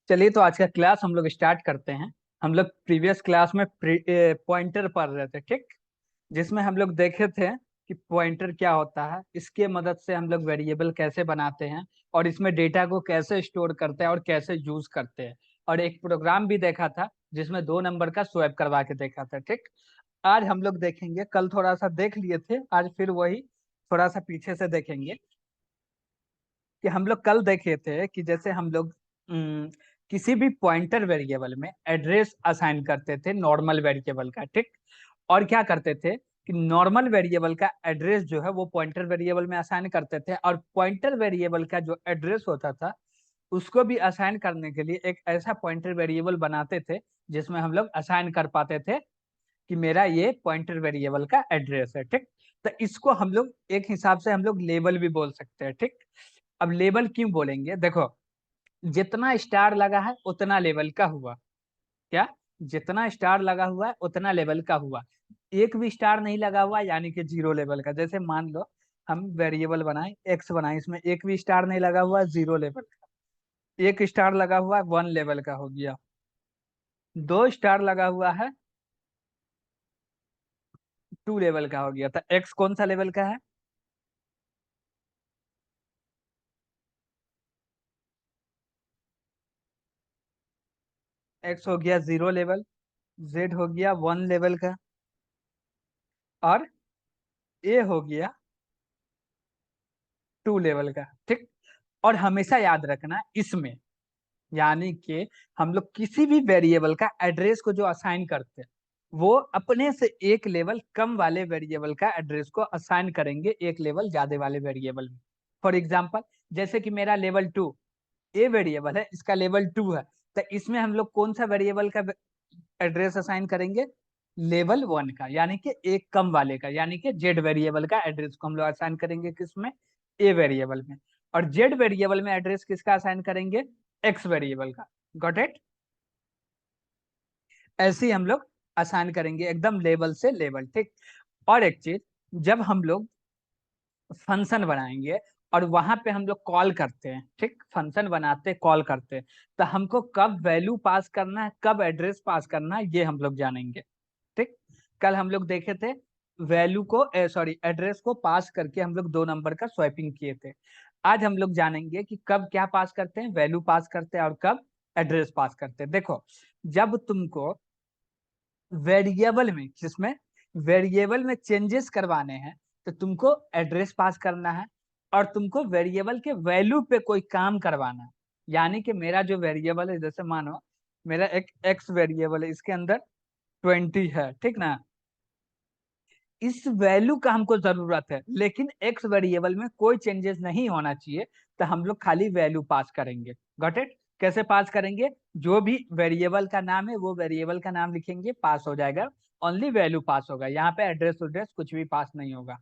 चलिए तो आज का क्लास हम लोग स्टार्ट करते हैं। हम लोग प्रीवियस क्लास में पॉइंटर पढ़ रहे थे, ठीक। जिसमें हम लोग देखे थे कि पॉइंटर क्या होता है, इसके मदद से हम लोग वेरिएबल कैसे बनाते हैं और इसमें डेटा को कैसे स्टोर करते हैं और कैसे यूज करते हैं। और एक प्रोग्राम भी देखा था जिसमें 2 नंबर का स्वैप करवा के देखा था, ठीक। आज हम लोग देखेंगे, कल थोड़ा सा देख लिए थे, आज फिर वही थोड़ा सा पीछे से देखेंगे कि हम लोग कल देखे थे कि जैसे हम लोग किसी भी पॉइंटर वेरिएबल में एड्रेस असाइन करते थे नॉर्मल वेरिएबल का, ठीक। और क्या करते थे कि नॉर्मल वेरिएबल का एड्रेस जो है वो पॉइंटर वेरिएबल में असाइन करते थे, और पॉइंटर वेरिएबल का जो एड्रेस होता था उसको भी असाइन करने के लिए एक ऐसा पॉइंटर वेरिएबल बनाते थे जिसमें हम लोग असाइन कर पाते थे कि मेरा ये पॉइंटर वेरिएबल का एड्रेस है, ठीक। तो इसको हम लोग एक हिसाब से हम लोग लेबल भी बोल सकते हैं, ठीक। अब लेबल क्यों बोलेंगे, देखो, जितना स्टार लगा है उतना लेवल का हुआ। क्या? जितना स्टार लगा हुआ है उतना लेवल का हुआ। एक भी स्टार नहीं लगा हुआ यानी कि 0 लेवल का। जैसे मान लो हम वेरिएबल बनाए, एक्स बनाए, इसमें एक भी स्टार नहीं लगा हुआ, 0 लेवल का। एक स्टार लगा हुआ है, 1 लेवल का हो गया। 2 स्टार लगा हुआ है, 2 लेवल का हो गया। तो एक्स कौन सा लेवल का है? एक्स हो गया 0 लेवल, जेड हो गया 1 लेवल का, और ए हो गया 2 लेवल का, ठीक। और हमेशा याद रखना इसमें, यानी कि हम लोग किसी भी वेरिएबल का एड्रेस को जो असाइन करते हैं वो अपने से एक लेवल कम वाले वेरिएबल का एड्रेस को असाइन करेंगे एक लेवल ज्यादा वाले वेरिएबल में। फॉर एग्जांपल, जैसे कि मेरा लेवल 2 ए वेरिएबल है, इसका लेवल 2 है, तो इसमें हम लोग कौन सा वेरिएबल का एड्रेस असाइन करेंगे? लेवल 1 का, यानी कि एक कम वाले का, यानी कि जेड वेरिएबल का एड्रेस को हम लोग असाइन करेंगे किसमें? ए वेरिएबल में। और जेड वेरिएबल में एड्रेस किसका असाइन करेंगे? एक्स वेरिएबल का। Got it? ऐसे ही हम लोग असाइन करेंगे एकदम लेवल से लेवल, ठीक। और एक चीज, जब हम लोग फंक्शन बनाएंगे और वहां पे हम लोग कॉल करते हैं, ठीक, फंक्शन बनाते कॉल करते हैं, तो हमको कब वैल्यू पास करना है, कब एड्रेस पास करना है, ये हम लोग जानेंगे, ठीक। कल हम लोग देखे थे वैल्यू को, सॉरी, एड्रेस को पास करके हम लोग 2 नंबर का स्वैपिंग किए थे। आज हम लोग जानेंगे कि कब क्या पास करते हैं, वैल्यू पास करते हैं, और कब एड्रेस पास करते हैं। देखो, जब तुमको वेरिएबल में, जिसमें वेरिएबल में चेंजेस करवाने हैं, तो तुमको एड्रेस पास करना है। और तुमको वेरिएबल के वैल्यू पे कोई काम करवाना है, यानी कि मेरा जो वेरिएबल है, जैसे मानो मेरा एक एक्स वेरिएबल है, इसके अंदर 20 है, ठीक ना। इस वैल्यू का हमको जरूरत है, लेकिन एक्स वेरिएबल में कोई चेंजेस नहीं होना चाहिए, तो हम लोग खाली वैल्यू पास करेंगे। Got it? कैसे पास करेंगे? जो भी वेरिएबल का नाम है वो वेरिएबल का नाम लिखेंगे, पास हो जाएगा। ओनली वैल्यू पास होगा, यहाँ पे एड्रेस उड्रेस कुछ भी पास नहीं होगा।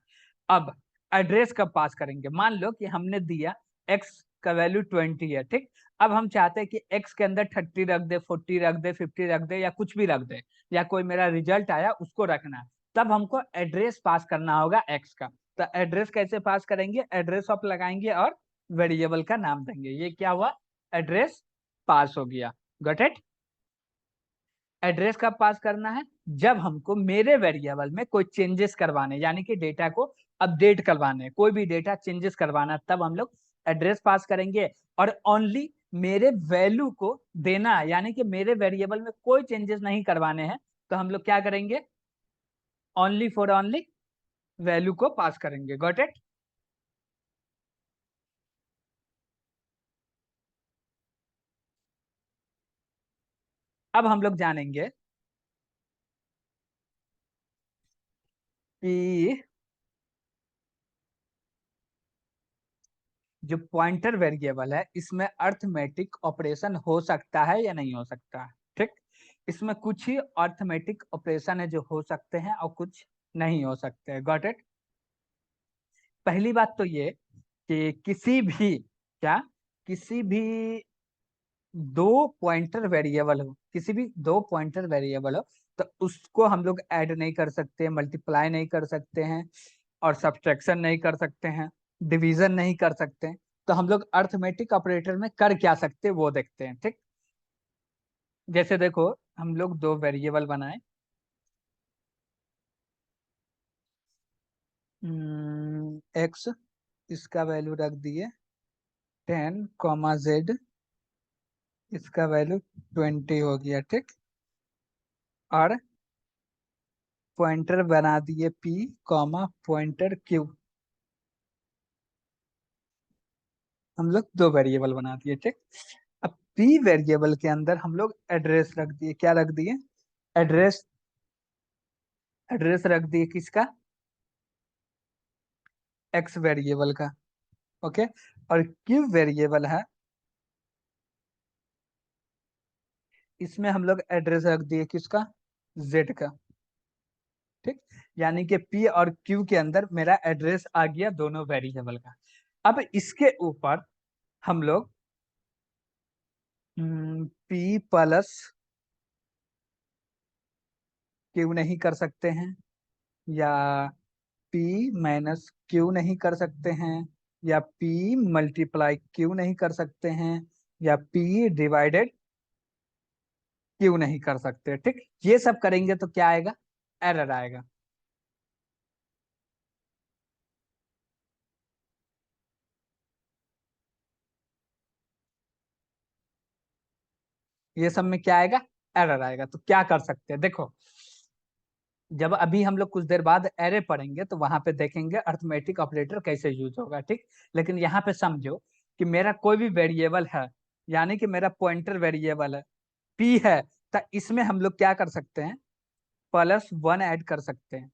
अब एड्रेस कब पास करेंगे? मान लो कि हमने दिया एक्स का वैल्यू 20 है, ठीक। अब हम चाहते हैं कि एक्स के अंदर 30 रख दे, 40 रख दे, 50 रख दे, या कुछ भी रख दे, या कोई मेरा रिजल्ट आया उसको रखना है। तब हमको एड्रेस पास करना होगा एक्स का। तो एड्रेस कैसे पास करेंगे? एड्रेस ऑफ लगाएंगे और वेरिएबल का नाम देंगे। ये क्या हुआ? एड्रेस पास हो गया। Got it? एड्रेस कब पास करना है? जब हमको मेरे वेरिएबल में कोई चेंजेस करवाने, यानी कि डेटा को अपडेट करवाने, कोई भी डेटा चेंजेस करवाना, तब हम लोग एड्रेस पास करेंगे। और ओनली मेरे वैल्यू को देना, यानी कि मेरे वेरिएबल में कोई चेंजेस नहीं करवाने हैं, तो हम लोग क्या करेंगे? ओनली फॉर ओनली वैल्यू को पास करेंगे। Got it? अब हम लोग जानेंगे कि जो पॉइंटर वेरिएबल है इसमें अर्थमेटिक ऑपरेशन हो सकता है या नहीं हो सकता है, ठीक। इसमें कुछ ही अर्थमेटिक ऑपरेशन है जो हो सकते हैं और कुछ नहीं हो सकते हैं। Got it? पहली बात तो ये कि किसी भी, क्या, किसी भी दो पॉइंटर वेरिएबल हो, किसी भी 2 पॉइंटर वेरिएबल हो, तो उसको हम लोग ऐड नहीं कर सकते, मल्टीप्लाई नहीं कर सकते हैं, और सब्ट्रैक्शन नहीं कर सकते हैं, डिवीजन नहीं कर सकते हैं। तो हम लोग अर्थमेटिक ऑपरेटर में कर क्या सकते हैं वो देखते हैं, ठीक। जैसे देखो, हम लोग दो वेरिएबल बनाए, एक्स, इसका वैल्यू रख दिए 10, इसका वैल्यू 20 हो गया, ठीक। और पॉइंटर बना दिए पी, पॉइंटर क्यू। हम लोग दो वेरिएबल बना दिए, ठीक। अब पी वेरिएबल के अंदर हम लोग एड्रेस रख दिए, क्या रख दिए? एड्रेस। एड्रेस रख दिए किसका? एक्स वेरिएबल का। ओके। और क्यू वेरिएबल है, इसमें हम लोग एड्रेस रख दिए किसका? जेड का, ठीक। यानी कि पी और क्यू के अंदर मेरा एड्रेस आ गया दोनों वेरिएबल का। अब इसके ऊपर हम लोग पी प्लस क्यू नहीं कर सकते हैं, या पी माइनस क्यू नहीं कर सकते हैं, या पी मल्टीप्लाई क्यू नहीं कर सकते हैं, या पी डिवाइडेड क्यू नहीं कर सकते, ठीक। ये सब करेंगे तो क्या आएगा? एरर आएगा। ये सब में क्या आएगा? एरर आएगा। तो क्या कर सकते हैं, देखो, जब अभी हम लोग कुछ देर बाद एरे पढ़ेंगे तो वहां पे देखेंगे अर्थमेटिक ऑपरेटर कैसे यूज होगा, ठीक। लेकिन यहाँ पे समझो कि मेरा कोई भी वेरिएबल है, यानी कि मेरा पॉइंटर वेरिएबल है, पी है, तो इसमें हम लोग क्या कर सकते हैं? +1 ऐड कर सकते हैं।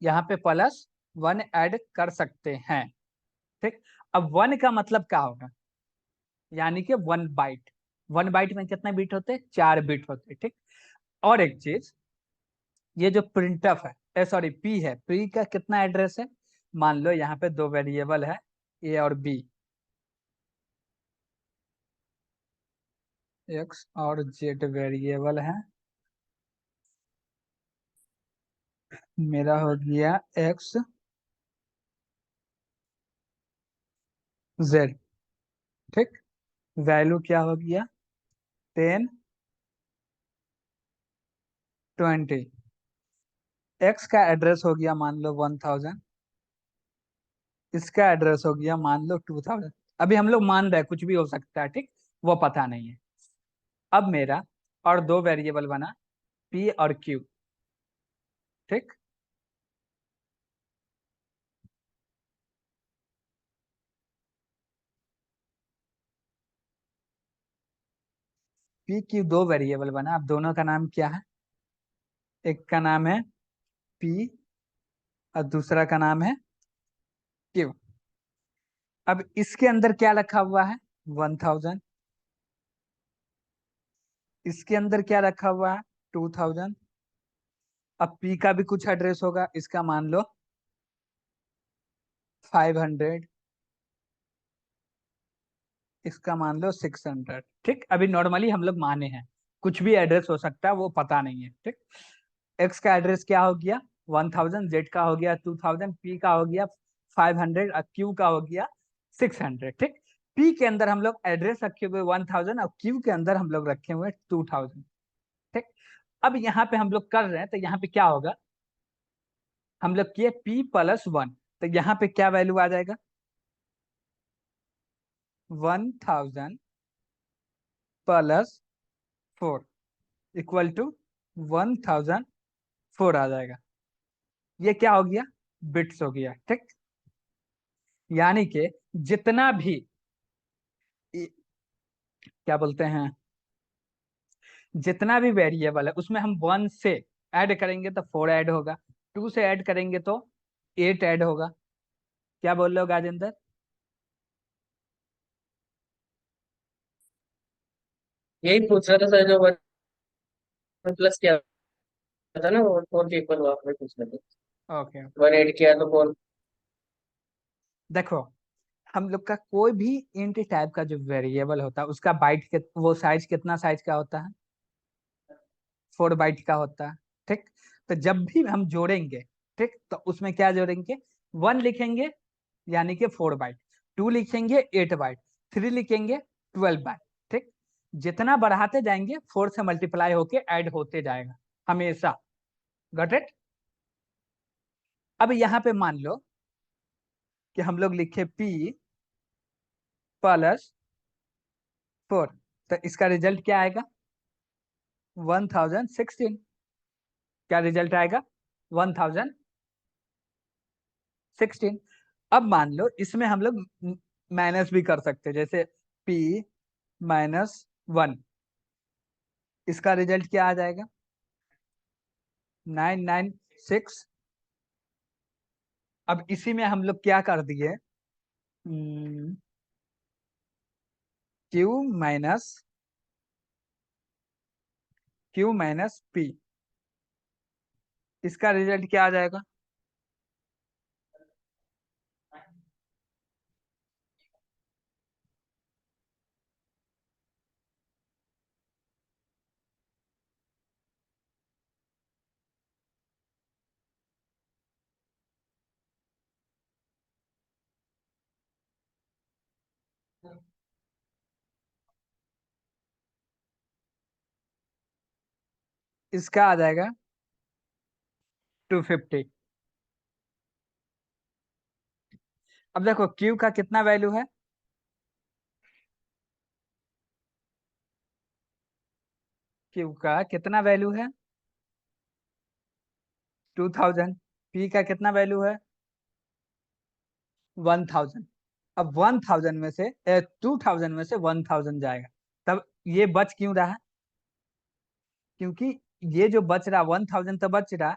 यहाँ पे +1 ऐड कर सकते हैं, ठीक। अब 1 का मतलब क्या होगा? यानी कि 1 बाइट। 1 बाइट में कितने बिट होते हैं? 4 बिट होते हैं, ठीक। और एक चीज, ये जो प्रिंटफ है, सॉरी पी है, पी का कितना एड्रेस है? मान लो यहाँ पे दो वेरिएबल है, ए और बी, एक्स और जेड वेरिएबल है। मेरा हो गया एक्स, जेड, ठीक। वैल्यू क्या हो गया? 10, 20। एक्स का एड्रेस हो गया मान लो 1000, इसका एड्रेस हो गया मान लो 2000। अभी हम लोग मान रहे हैं, कुछ भी हो सकता है, ठीक। वो पता नहीं है। अब मेरा और दो वेरिएबल बना, पी और क्यू, ठीक। पी क्यू दो वेरिएबल बना। अब दोनों का नाम क्या है? एक का नाम है पी और दूसरा का नाम है क्यू। अब इसके अंदर क्या रखा हुआ है? 1000। इसके अंदर क्या रखा हुआ है? 2000। अब पी का भी कुछ एड्रेस होगा, इसका मान लो 500, इसका मान लो 600, ठीक। अभी नॉर्मली हम लोग माने हैं, कुछ भी एड्रेस हो सकता है, वो पता नहीं है, ठीक। एक्स का एड्रेस क्या हो गया? 1000, जेड का हो गया 2000, पी का हो गया 500 और क्यू का हो गया 600, ठीक। पी के अंदर हम लोग एड्रेस रखे हुए 1000 और क्यू के अंदर हम लोग रखे हुए 2000, ठीक। अब यहाँ पे हम लोग कर रहे हैं तो यहाँ पे क्या होगा? हम लोग किए p+1, तो यहाँ पे क्या वैल्यू आ जाएगा? 1000+4 इक्वल टू 1004 आ जाएगा। ये क्या हो गया? बिट्स हो गया, ठीक। यानी कि जितना भी क्या बोलते हैं, जितना भी वेरिएबल है उसमें हम 1 से ऐड करेंगे तो 4 ऐड होगा, 2 से ऐड करेंगे तो 8 ऐड होगा। क्या बोल रहे हो गाजेंद्र? यही पूछ रहा था सर, जो वन प्लस किया था ना, वो 4 के इक्वल हुआ, मैं पूछ रहा था। ओके। 1 8 किया तो 4। देखो, हम लोग का कोई भी इंट टाइप का जो वेरिएबल होता है उसका बाइट के वो साइज कितना साइज का होता है? 4 बाइट का होता है, ठीक। तो जब भी हम जोड़ेंगे, ठीक, तो उसमें क्या जोड़ेंगे? 1 लिखेंगे यानी कि 4 बाइट, 2 लिखेंगे 8 बाइट, 3 लिखेंगे 12 बाइट, ठीक। जितना बढ़ाते जाएंगे 4 से मल्टीप्लाई होके ऐड होते जाएगा हमेशा। Got it. अब यहाँ पे मान लो कि हम लोग लिखे p प्लस 4, तो इसका रिजल्ट क्या आएगा? 1016। क्या रिजल्ट आएगा? 1016। अब मान लो इसमें हम लोग माइनस भी कर सकते हैं, जैसे p -1, इसका रिजल्ट क्या आ जाएगा? 996। अब इसी में हम लोग क्या कर दिए, क्यू माइनस p, इसका रिजल्ट क्या आ जाएगा? इसका आ जाएगा 250। अब देखो क्यू का कितना वैल्यू है? क्यू का कितना वैल्यू है? 2000। p का कितना वैल्यू है? 1000। अब 1000 में से 2000 में से 1000 जाएगा, तब ये बच क्यों रहा? क्योंकि ये जो बच रहा 1000 तो बच रहा,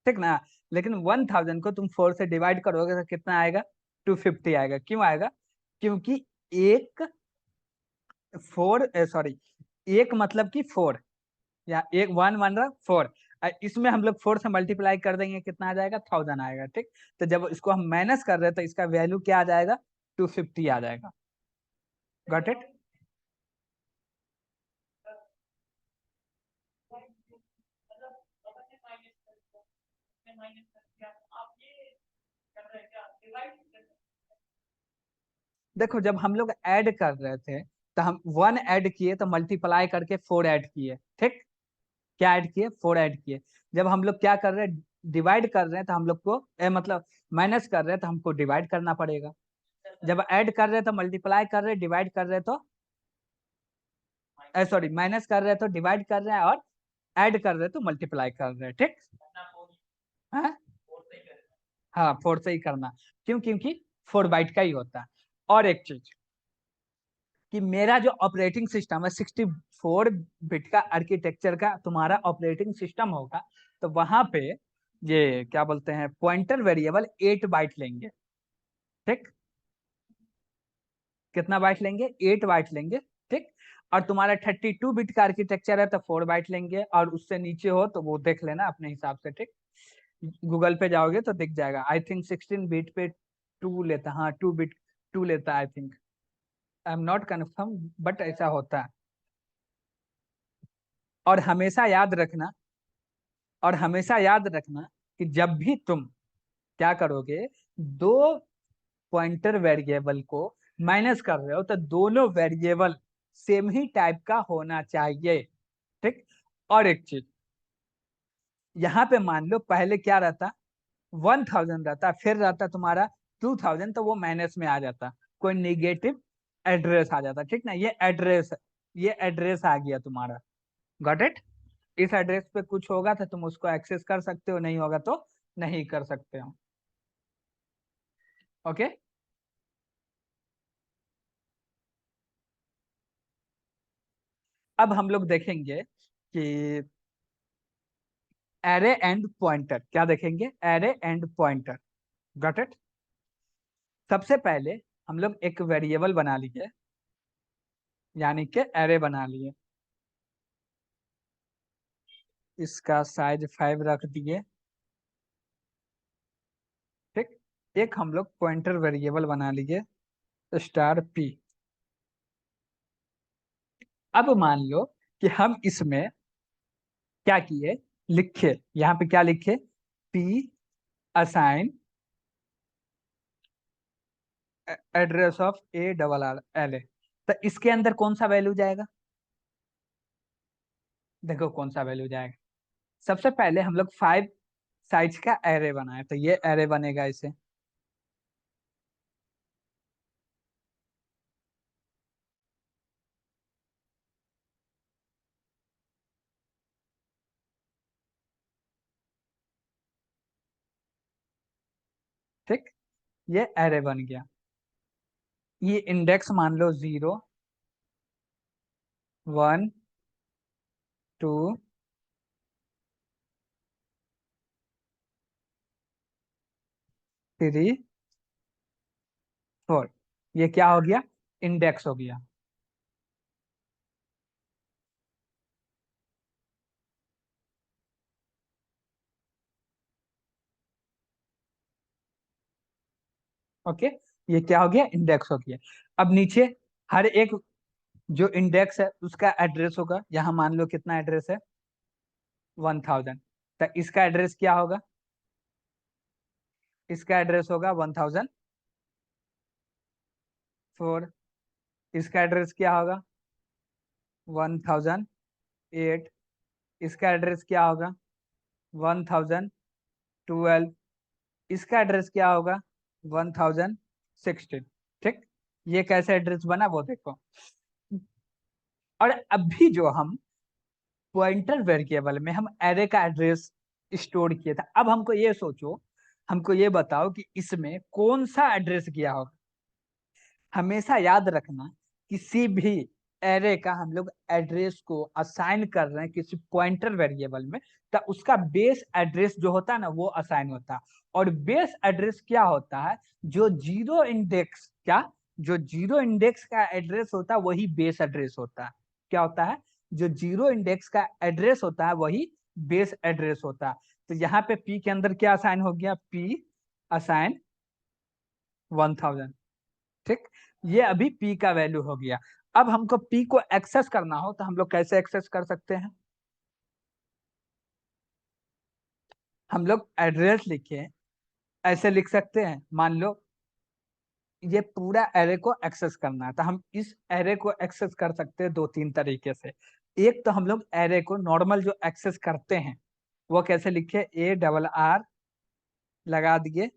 ठीक ना? लेकिन 1000 को तुम 4 से डिवाइड करोगे तो कितना आएगा? 250 आएगा। क्यों आएगा? क्योंकि एक 4, सॉरी, एक मतलब कि 4, या एक 1 बन रहा 4, इसमें हम लोग 4 से मल्टीप्लाई कर देंगे, कितना आ जाएगा? 1000 आएगा। ठीक, तो जब इसको हम माइनस कर रहे हैं तो इसका वैल्यू क्या आ जाएगा? 250 आ जाएगा। Got it. देखो जब हम लोग ऐड कर रहे थे तो हम 1 ऐड किए तो मल्टीप्लाई करके 4 ऐड किए, ठीक? क्या ऐड किए? 4 ऐड किए। जब हम लोग क्या कर रहे हैं, डिवाइड कर रहे हैं, तो हम लोग को मतलब माइनस कर रहे हैं तो हमको डिवाइड करना पड़ेगा। जब ऐड कर रहे हैं तो मल्टीप्लाई कर रहे हैं, डिवाइड कर रहे हैं तो सॉरी, माइनस कर रहे हैं तो डिवाइड कर रहे हैं, और ऐड कर रहे हैं तो मल्टीप्लाई कर रहे हैं। ठीक, हाँ हाँ, 4 से ही करना। क्यों? क्योंकि 4 बाइट का ही होता है। और एक चीज कि मेरा जो ऑपरेटिंग सिस्टम है 64 बिट का आर्किटेक्चर का तुम्हारा ऑपरेटिंग सिस्टम होगा, तो वहां पे ये क्या बोलते हैं, पॉइंटर वेरिएबल 8 बाइट लेंगे। ठीक, कितना बाइट लेंगे? 8 बाइट लेंगे। ठीक, और तुम्हारा 32 बिट का आर्किटेक्चर है तो 4 बाइट लेंगे, और उससे नीचे हो तो वो देख लेना अपने हिसाब से। ठीक, गूगल पे जाओगे तो दिख जाएगा। आई थिंक 16 बिट पे 2 लेता, हाँ 2 बिट 2 लेता, I think, I am not confirm, but ऐसा होता है। और हमेशा याद रखना, और हमेशा याद रखना कि जब भी तुम क्या करोगे, दो पॉइंटर वेरिएबल को माइनस कर रहे हो तो दोनों वेरिएबल सेम ही टाइप का होना चाहिए। ठीक, और एक चीज, यहाँ पे मान लो पहले क्या रहता, 1000 रहता, फिर रहता तुम्हारा 2000, तो वो माइनस में आ जाता, कोई निगेटिव एड्रेस आ जाता। ठीक ना, ये एड्रेस आ गया तुम्हारा। Got it. इस एड्रेस पे कुछ होगा तो तुम उसको एक्सेस कर सकते हो, नहीं होगा तो नहीं कर सकते हो। ओके। अब हम लोग देखेंगे कि एरे एंड पॉइंटर, क्या देखेंगे? Array and pointer. Got it. सबसे पहले हम लोग एक वेरिएबल बना लिए, यानी कि एरे बना लिए। इसका साइज 5 रख दिए। ठीक, एक हम लोग पॉइंटर वेरिएबल बना लिए, स्टार p। अब मान लो कि हम इसमें क्या किए, लिखे, यहाँ पे क्या लिखे, p assign address of a double R L A, तो इसके अंदर कौन सा वैल्यू जाएगा? देखो कौन सा वैल्यू जाएगा। सबसे पहले हम लोग 5 साइज का एरे बनाए, तो ये एरे बनेगा इसे। ठीक, ये एरे बन गया। ये इंडेक्स मान लो 0, 1, 2, 3, 4। ये क्या हो गया, इंडेक्स हो गया। ओके, ये क्या हो गया, इंडेक्स हो गया। अब नीचे हर एक जो इंडेक्स है उसका एड्रेस होगा। यहाँ मान लो कितना एड्रेस है, 1000। तो इसका एड्रेस क्या होगा, इसका एड्रेस होगा 1004। इसका एड्रेस क्या होगा, 1008। इसका एड्रेस क्या होगा, 1012। इसका एड्रेस क्या होगा, 1016। ठीक, ये कैसे एड्रेस बना वो देखो। और अभी जो हम पॉइंटर वेरिएबल में हम एरे का एड्रेस स्टोर किया था, अब हमको ये सोचो, हमको ये बताओ कि इसमें कौन सा एड्रेस किया होगा। हमेशा याद रखना, किसी भी एरे का हम लोग एड्रेस को असाइन कर रहे हैं किसी पॉइंटर वेरिएबल में, तो उसका बेस एड्रेस जो होता है ना वो असाइन होता है। और बेस एड्रेस क्या होता है, जो जीरो इंडेक्स क्या, जो जीरो इंडेक्स का एड्रेस होता है वही बेस एड्रेस होता है। क्या होता है, जो जीरो इंडेक्स का एड्रेस होता है वही बेस एड्रेस होता है। तो यहाँ पे पी के अंदर क्या असाइन हो गया, पी असाइन 1000। ठीक, ये अभी पी का वैल्यू हो गया। अब हमको पी को एक्सेस करना हो तो हम लोग कैसे एक्सेस कर सकते हैं, हम लोग एड्रेस लिखे ऐसे लिख सकते हैं। मान लो ये पूरा एरे को एक्सेस करना है, तो हम इस एरे को एक्सेस कर सकते हैं दो तीन तरीके से। एक तो हम लोग एरे को नॉर्मल जो एक्सेस करते हैं वो कैसे लिखे, ARR लगा दिए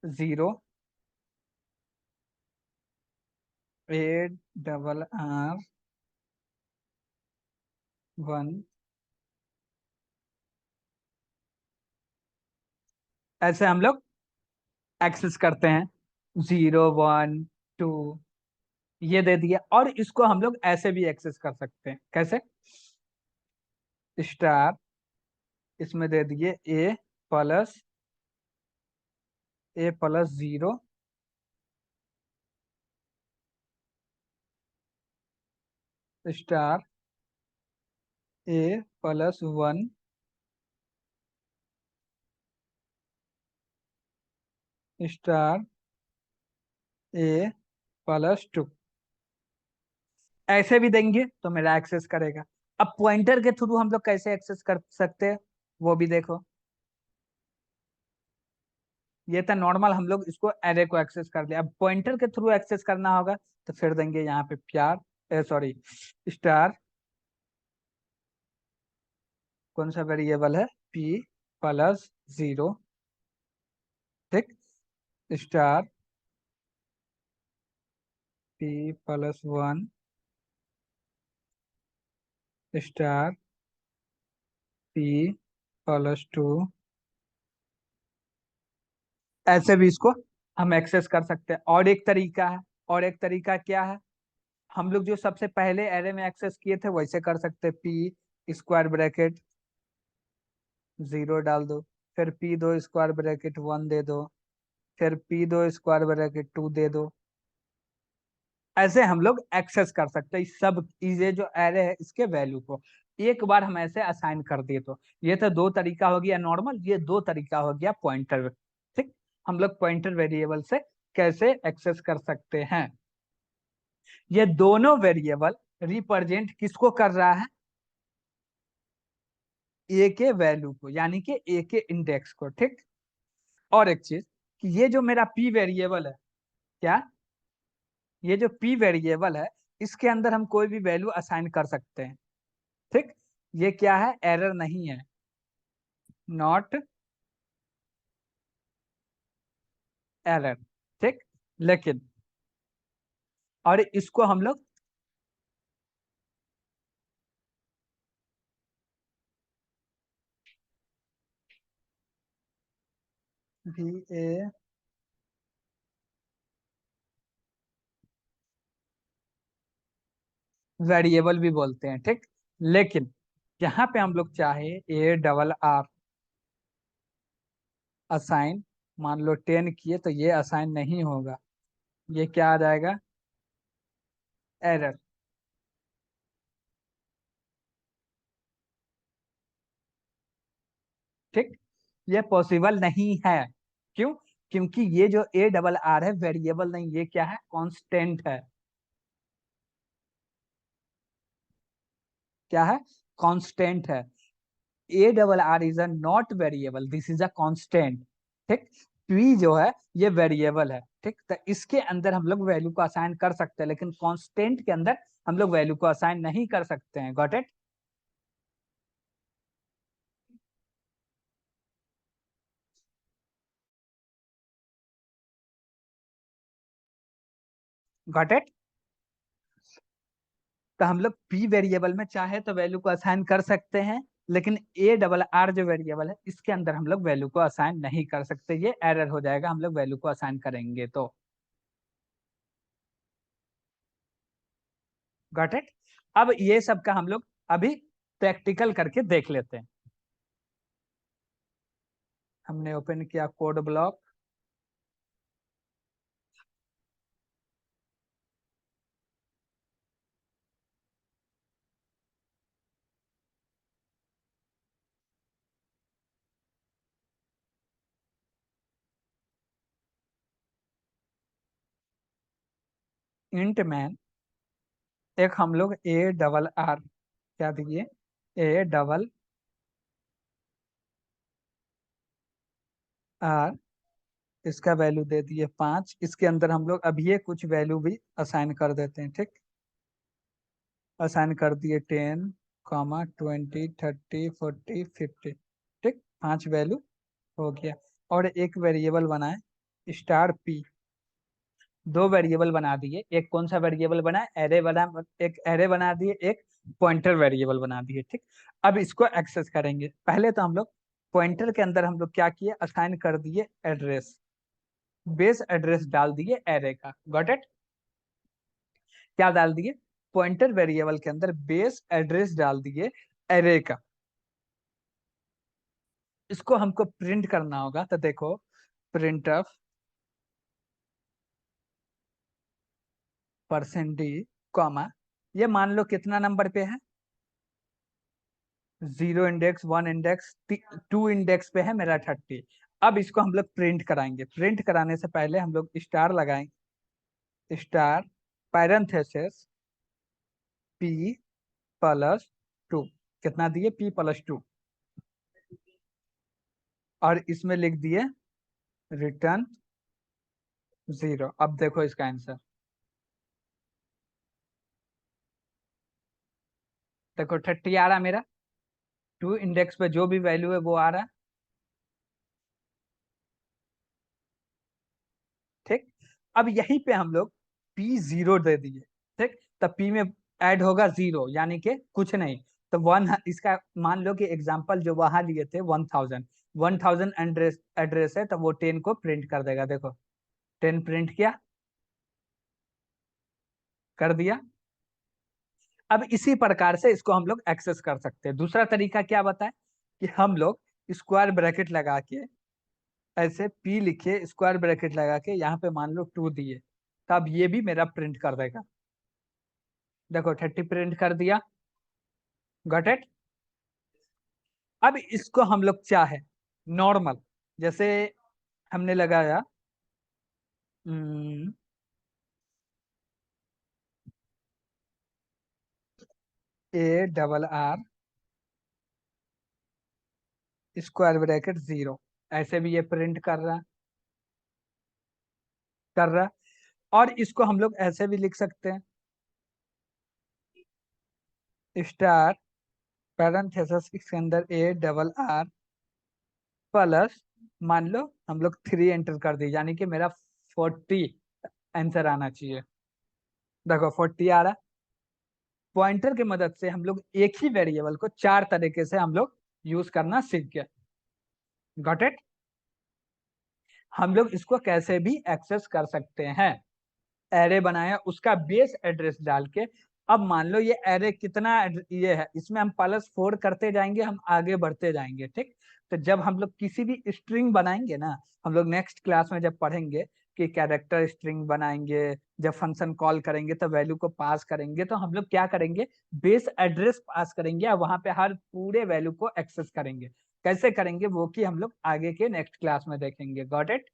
0, ARR 1, ऐसे हम लोग एक्सेस करते हैं। 0, 1, 2 ये दे दिया। और इसको हम लोग ऐसे भी एक्सेस कर सकते हैं, कैसे, स्टार, इसमें दे दिए plus A+0 star A+1 star A+2। ऐसे भी देंगे तो मेरा एक्सेस करेगा। अब पॉइंटर के थ्रू हम लोग कैसे एक्सेस कर सकते हैं वो भी देखो। ये था नॉर्मल, हम लोग इसको एरे को एक्सेस कर लिया। अब पॉइंटर के थ्रू एक्सेस करना होगा तो फिर देंगे यहाँ पे प्यार, सॉरी, स्टार, कौन सा वेरिएबल है, P+0। ठीक, स्टार P+1 स्टार P+2। ऐसे भी इसको हम एक्सेस कर सकते हैं। और एक तरीका है, और एक तरीका क्या है, हम लोग जो सबसे पहले एरे में एक्सेस किए थे वैसे कर सकते हैं। P² 0 डाल दो, फिर P² 1 दे दो, फिर P² 2 दे दो। ऐसे हम लोग एक्सेस कर सकते हैं इस सब, ये जो एरे है इसके वैल्यू को एक बार हम ऐसे असाइन कर दिए तो। ये तो दो तरीका हो गया नॉर्मल, ये दो तरीका हो गया पॉइंटर। ठीक, हम लोग पॉइंटर वेरिएबल से कैसे एक्सेस कर सकते हैं। ये दोनों वेरिएबल रिप्रेजेंट किसको कर रहा है, ए के वैल्यू को, यानी कि ए के इंडेक्स को। ठीक, और एक चीज कि ये जो मेरा पी वेरिएबल है, क्या, ये जो पी वेरिएबल है इसके अंदर हम कोई भी वैल्यू असाइन कर सकते हैं। ठीक, ये क्या है, एरर नहीं है, नॉट एरर, ठीक। लेकिन और इसको हम लोग भी ए वेरिएबल भी बोलते हैं, ठीक। लेकिन यहाँ पे हम लोग चाहे ARR असाइन, मान लो 10 किए तो ये असाइन नहीं होगा, ये क्या आ जाएगा, एरर, ठीक। ये पॉसिबल नहीं है, क्यों, क्योंकि ये जो ARR है वेरिएबल नहीं, ये क्या है, कांस्टेंट है, क्या है, कांस्टेंट है। ARR is a not variable, this is a constant, ठीक। पी जो है ये वेरिएबल है, ठीक। तो इसके अंदर हम लोग वैल्यू को असाइन कर सकते हैं, लेकिन कांस्टेंट के अंदर हम लोग वैल्यू को असाइन नहीं कर सकते हैं। Got it, got it. तो हम लोग पी वेरिएबल में चाहे तो वैल्यू को असाइन कर सकते हैं, लेकिन ARR जो वेरिएबल है इसके अंदर हम लोग वैल्यू को असाइन नहीं कर सकते, ये एरर हो जाएगा हम लोग वैल्यू को असाइन करेंगे तो। Got it. अब ये सब का हम लोग अभी प्रैक्टिकल करके देख लेते हैं। हमने ओपन किया कोड ब्लॉक, इंट मैन, एक हम लोग ARR क्या दिए, ARR, इसका वैल्यू दे दिए 5, इसके अंदर हम लोग अभी ये कुछ वैल्यू भी असाइन कर देते हैं, ठीक। असाइन कर दिए 10, 20, 30, 40, 50, ठीक, 5 वैल्यू हो गया। और एक वेरिएबल बनाए स्टार पी, 2 वेरिएबल बना दिए, एक कौन सा वेरिएबल बना, एरे बना, एक एरे बना दिए, एक पॉइंटर वेरिएबल बना दिए, ठीक। अब इसको एक्सेस करेंगे, पहले तो हम लोग पॉइंटर के अंदर हम लोग क्या किए, असाइन कर दिए एड्रेस, बेस एड्रेस डाल दिए एरे का। गॉट इट, क्या डाल दिए, पॉइंटर वेरिएबल के अंदर बेस एड्रेस डाल दिए एरे का। इसको हमको प्रिंट करना होगा, तो देखो प्रिंट ऑफ %d, कॉमा, ये मान लो कितना नंबर पे है, 0 इंडेक्स, 1 इंडेक्स, 2 इंडेक्स पे है मेरा 30। अब इसको हम लोग प्रिंट कराएंगे, प्रिंट कराने से पहले हम लोग स्टार लगाएंगे, स्टार पैरेंथेसिस P+2, कितना दिए, P+2, और इसमें लिख दिए रिटर्न 0। अब देखो इसका आंसर, देखो 30 आ रहा मेरा, 2 इंडेक्स पे जो भी वैल्यू है वो आ रहा है, ठीक। अब यहीं पे हम लोग P0 दे दिए, ठीक। तब P में ऐड होगा 0, यानी कि कुछ नहीं, तो 1, इसका मान लो कि एग्जांपल जो वहां लिए थे 1000 एड्रेस एड्रेस है, तो वो 10 को प्रिंट कर देगा, देखो 10 प्रिंट किया, कर दिया। अब इसी प्रकार से इसको हम लोग एक्सेस कर सकते हैं। दूसरा तरीका क्या बताएं, कि हम लोग स्क्वायर ब्रैकेट लगा के, ऐसे P लिखे स्क्वायर ब्रैकेट लगा के, यहाँ पे मान लो 2 दिए, तब ये भी मेरा प्रिंट कर देगा, देखो 30 प्रिंट कर दिया। Got it. अब इसको हम लोग चाहे नॉर्मल, जैसे हमने लगाया ARR स्क्वायर ब्रैकेट 0, ऐसे भी ये प्रिंट कर रहा। और इसको हम लोग ऐसे भी लिख सकते हैं, स्टार पैरेंथेसिस के अंदर ए डबल आर प्लस, मान लो हम लोग 3 एंटर कर दी, यानी कि मेरा 40 आंसर आना चाहिए। देखो 40 आ रहा। पॉइंटर की मदद से हम लोग एक ही वेरिएबल को 4 तरीके से हम लोग यूज करना सीख गए। Got it. हम लोग इसको कैसे भी एक्सेस कर सकते हैं। एरे बनाया, उसका बेस एड्रेस डाल के, अब मान लो ये एरे कितना ये है, इसमें हम +4 करते जाएंगे, हम आगे बढ़ते जाएंगे, ठीक। तो जब हम लोग किसी भी स्ट्रिंग बनाएंगे ना, हम लोग नेक्स्ट क्लास में जब पढ़ेंगे कि कैरेक्टर स्ट्रिंग बनाएंगे, जब फंक्शन कॉल करेंगे तो वैल्यू को पास करेंगे, तो हम लोग क्या करेंगे, बेस एड्रेस पास करेंगे और वहां पे हर पूरे वैल्यू को एक्सेस करेंगे। कैसे करेंगे वो कि हम लोग आगे के नेक्स्ट क्लास में देखेंगे। Got it.